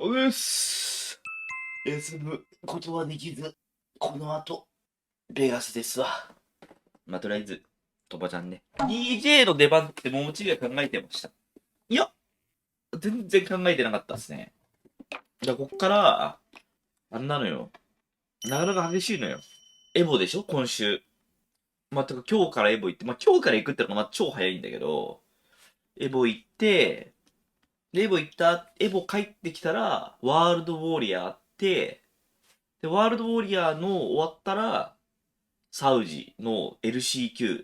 うっす。休むことはできず、この後、ベガスですわ。まあ、とりあえず、とばちゃんね。DJ の出番ってももちが考えてました。いや、全然考えてなかったっすね。じゃあ、こっから、あんなのよ。なかなか激しいのよ。エボでしょ今週。まあ、てか今日からエボ行って、まあ、今日から行くってのがまあ超早いんだけど、エボ行って、でエボ行った、エボ帰ってきたら、ワールドウォーリアーあって、で、ワールドウォーリアーの終わったら、サウジの LCQ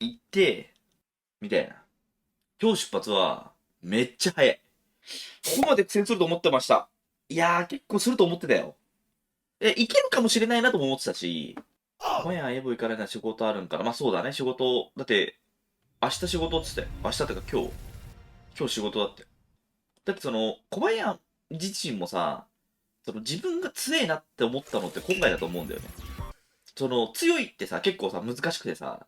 行って、みたいな。今日出発は、めっちゃ早い。ここまで苦戦すると思ってました。いやー、結構すると思ってたよ。いけるかもしれないなとも思ってたし、今夜エボ行かれない仕事あるんかな。まあそうだね、仕事。だって、明日仕事っつって。明日ってか今日仕事だって。だってその、小林自身もさ、その自分が強えなって思ったのって今回だと思うんだよね。その、強いってさ、結構さ、難しくてさ、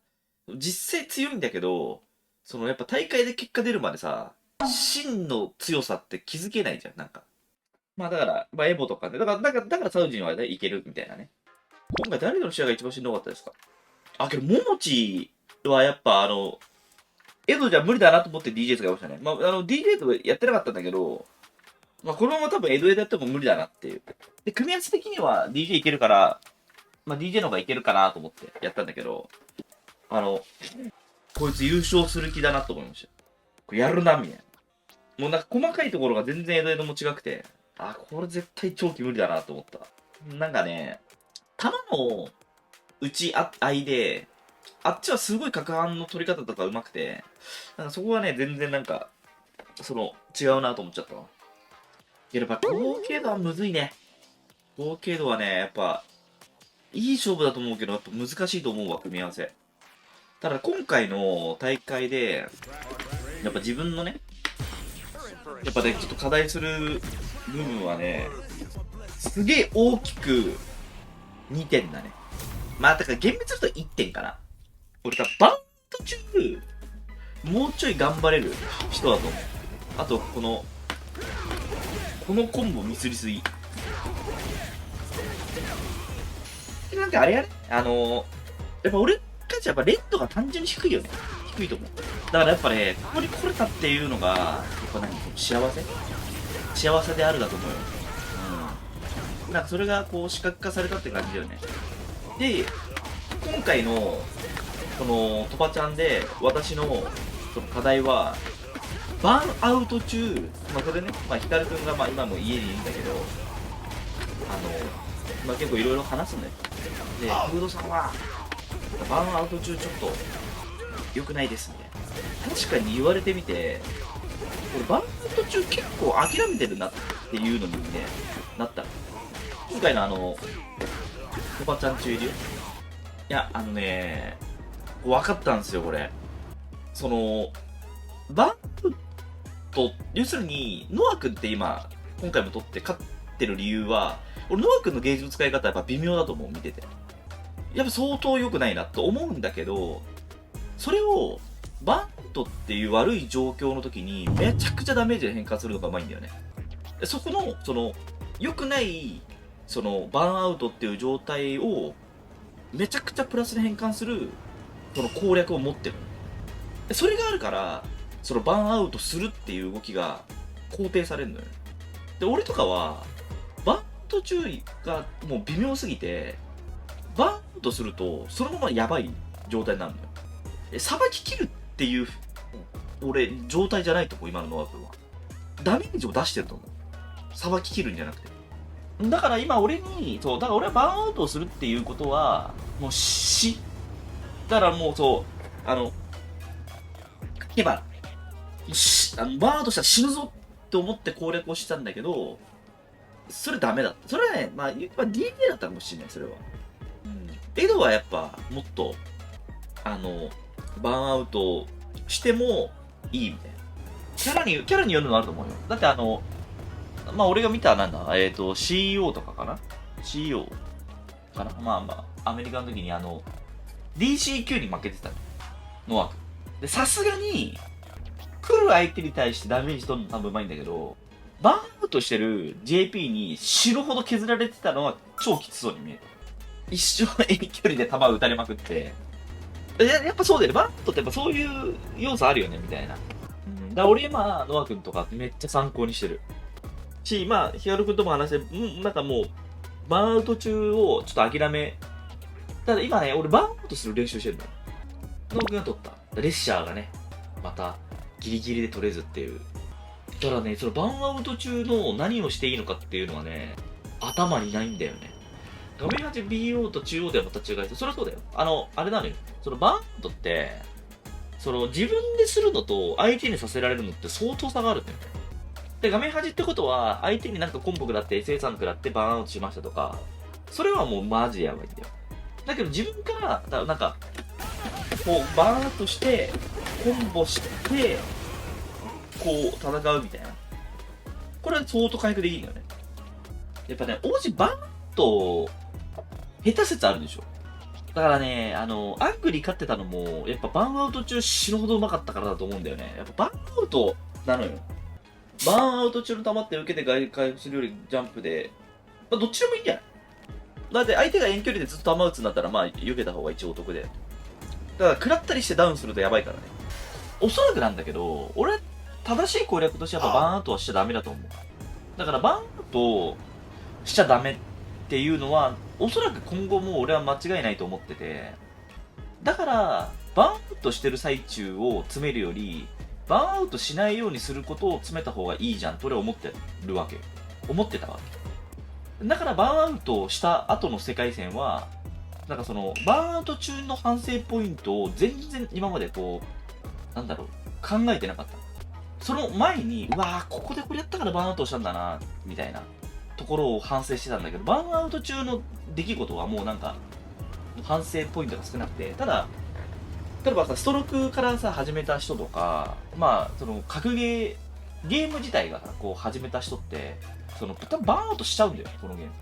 実際強いんだけど、そのやっぱ大会で結果出るまでさ、真の強さって気づけないじゃん、なんか。まあだから、まあエボとかで、だからサウジにはね、いけるみたいなね。今回誰との試合が一番しんどかったですか？あ、けど、ももちはやっぱエドじゃ無理だなと思って DJ 使いましたね。まあ、DJ とやってなかったんだけど、まあ、このまま多分エドでやっても無理だなっていう。で、組み合わせ的には DJ いけるから、まあ、DJ の方がいけるかなと思ってやったんだけど、こいつ優勝する気だなと思いました。これやるな、みたいな。もうなんか細かいところが全然エドも違くて、あ、これ絶対長期無理だなと思った。なんかね、弾の合いで、あっちはすごい攪拌の取り方とか上手くて、なんかそこはね、全然なんか、違うなと思っちゃったわ。いや、やっぱ高経度はむずいね。高経度はね、やっぱ、いい勝負だと思うけど、やっぱ難しいと思うわ、組み合わせ。ただ今回の大会で、やっぱ自分のね、やっぱね、ちょっと課題する部分はね、すげえ大きく2点だね。まあ、だから厳密に言うと1点かな。俺さ、バンド中、もうちょい頑張れる人だと思う。あと、このコンボミスりすぎ。なんかあれやね、やっぱ俺たちやっぱレッドが単純に低いよね。低いと思う。だからやっぱね、ここに来れたっていうのが、やっぱ幸せであるだと思うよ。うん。なんかそれがこう視覚化されたって感じだよね。で、今回の、このトパちゃんで、私のその課題は、バーンアウト中、まあこれね、まあヒカルくんがまあ今も家にいるんだけど、まあ結構いろいろ話すんだよ。で、フードさんは、バーンアウト中ちょっと良くないですみたいな。確かに言われてみて、これバーンアウト中結構諦めてるなっていうのにね、なった。今回のコバちゃん中いるよ。いや、分かったんですよ、これ。その、バーンアウト、要するに、ノア君って今回も取って勝ってる理由は、俺、ノア君のゲージの使い方はやっぱ微妙だと思う、見てて。やっぱ相当良くないなと思うんだけど、それをバントっていう悪い状況の時にめちゃくちゃダメージで変換するのがうまいんだよね。そこの、良くない、バンアウトっていう状態をめちゃくちゃプラスで変換する、その攻略を持ってる。それがあるから、そのバンアウトするっていう動きが肯定されるのよ。で、俺とかは、バント注意がもう微妙すぎて、バーンアウトすると、そのままやばい状態になるのよ。さばききるっていう、俺、状態じゃないと思う、今のノア君は。ダメージを出してると思う。さばききるんじゃなくて。だから今俺に、だから俺はバーンアウトをするっていうことは、もうだからもう書けば、バーンアウトしたら死ぬぞって思って攻略をしたんだけど、それダメだった。それはね、まあ、DNA だったかもしれない、それは。エドはやっぱもっとバーンアウトしてもいいみたいなキャラによるのあると思うよ。だってまあ俺が見たなんだCEO とかかな。 CEO かな。まあまあアメリカの時にDCQ に負けてたのノア君で、さすがに来る相手に対してダメージ取るの多分うまいんだけど、バーンアウトしてる JP に死ぬほど削られてたのは超きつそうに見えた。一生遠距離で弾撃たれまくって、やっぱそうだよね。バーンアウトってやっぱそういう要素あるよね、みたいな。だから俺今、ノア君とかめっちゃ参考にしてる。し、まあ、ヒカル君とも話して、なんかもう、バーンアウト中をちょっと諦め。ただ今ね、俺バーンアウトする練習してるのよ。ノア君が取った。レッシャーがね、また、ギリギリで取れずっていう。ただね、そのバーンアウト中の何をしていいのかっていうのはね、頭にないんだよね。画面端 BO と中央ではまた違いそれはそうだよ。あれなのよ。そのバーンアウトって、その自分でするのと相手にさせられるのって相当差があるんだよね。で、画面端ってことは、相手になんかコンボ食らって SA3 食らってバーンアウトしましたとか、それはもうマジやばいんだよ。だけど自分から、なんか、こう、バーンアウトして、コンボして、こう、戦うみたいな。これは相当回復できるんだよね。やっぱね、王子バーンアウト、下手説あるでしょ。だからね、アングリー勝ってたのも、やっぱバーンアウト中死ぬほど上手かったからだと思うんだよね。やっぱバーンアウトなのよ。バーンアウト中の球って受けて回復するよりジャンプで、まあ、どっちでもいいんじゃない。だって相手が遠距離でずっと球打つんだったら、まあ、避けた方が一応お得で。だから、食らったりしてダウンするとやばいからね。おそらくなんだけど、俺、正しい攻略としてやっぱバーンアウトはしちゃダメだと思う。だから、バーンアウトしちゃダメっていうのは、おそらく今後も俺は間違いないと思ってて、だから、バーンアウトしてる最中を詰めるより、バーンアウトしないようにすることを詰めた方がいいじゃんと俺は思ってるわけよ。思ってたわけ。だからバーンアウトした後の世界線は、なんかその、バーンアウト中の反省ポイントを全然今までこう、なんだろう、考えてなかった。その前に、うわぁ、ここでこれやったからバーンアウトしたんだな、みたいなところを反省してたんだけど、バーンアウト中の出来事はもうなんか、反省ポイントが少なくて、ただ、例えばさ、ストロークからさ、始めた人とか、まあ、その、格ゲーム自体がこう、始めた人って、その、多分バーンアウトしちゃうんだよ、このゲーム。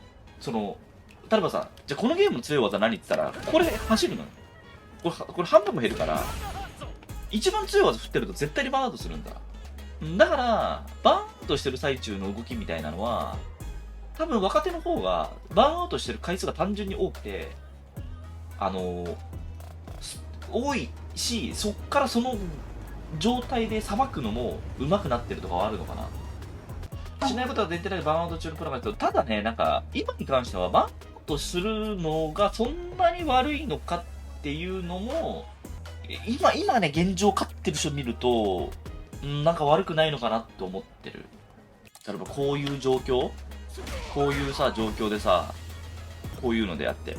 その、例えばさ、じゃあこのゲームの強い技何って言ったら、これ走るのよ。これ半分も減るから、一番強い技振ってると絶対にバーンアウトするんだ。だから、バーンアウトしてる最中の動きみたいなのは、多分若手の方が、バーンアウトしてる回数が単純に多くて、多いし、そっからその状態でさばくのも上手くなってるとかはあるのかな。しないことは前提だけどバーンアウト中のプロがいると、ただね、なんか、今に関してはバーンアウトするのがそんなに悪いのかっていうのも、今ね、現状勝ってる人見ると、なんか悪くないのかなって思ってる。例えばこういう状況こういうさ、状況でさ、こういうのであって。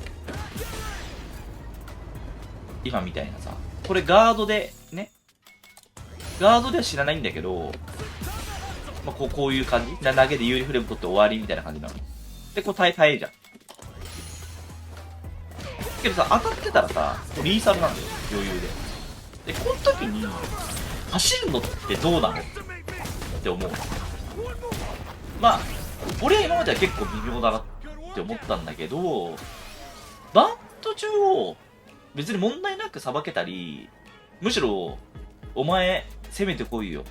今みたいなさ、これガードで、ね。ガードでは知らないんだけど、まあ、こういう感じ投げで有利フレーム取って終わりみたいな感じなの。で、こう耐えじゃん。けどさ、当たってたらさ、リーサルなんだよ、余裕で。で、この時に、走るのってどうなのって思う。まあ、俺は今までは結構微妙だなって思ったんだけど、バント中を別に問題なくさばけたり、むしろ、お前、攻めてこいよ。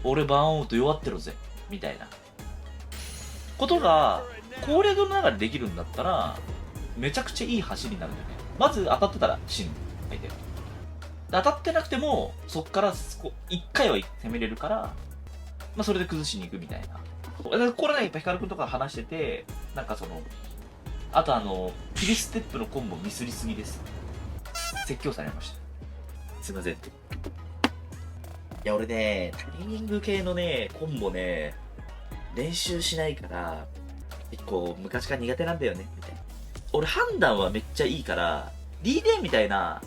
俺バーンアウト弱ってるぜ。みたいな。ことが、攻略の中でできるんだったら、めちゃくちゃいい走りになるんだよね。まず当たってたら死ぬ。相手が。当たってなくても、そっから一回は攻めれるから、まあそれで崩しに行くみたいな。これね、やっぱヒカルくんとか話してて、なんかその、あとキリステップのコンボミスりすぎです。説教されました。すいません。いや、俺ね、タイミング系のね、コンボね、練習しないから、結構昔から苦手なんだよね、みたいな。俺判断はめっちゃいいから、DD みたいな、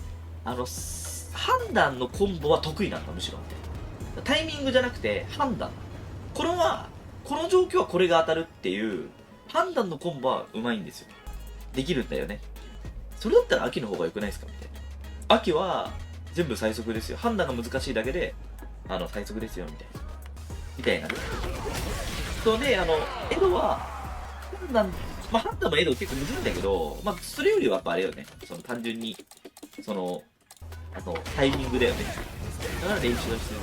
判断のコンボは得意なんだ、むしろ。タイミングじゃなくて、判断。この状況はこれが当たるっていう、判断のコンボは上手いんですよ。できるんだよね。それだったら秋の方が良くないですかみたいな。秋は全部最速ですよ。判断が難しいだけで、最速ですよ、みたいな。みたいなね。そうで、エドは、判断もエド結構むずいんだけど、まあ、それよりはやっぱあれよね。単純に、タイミングだよね。だから練習はしてる。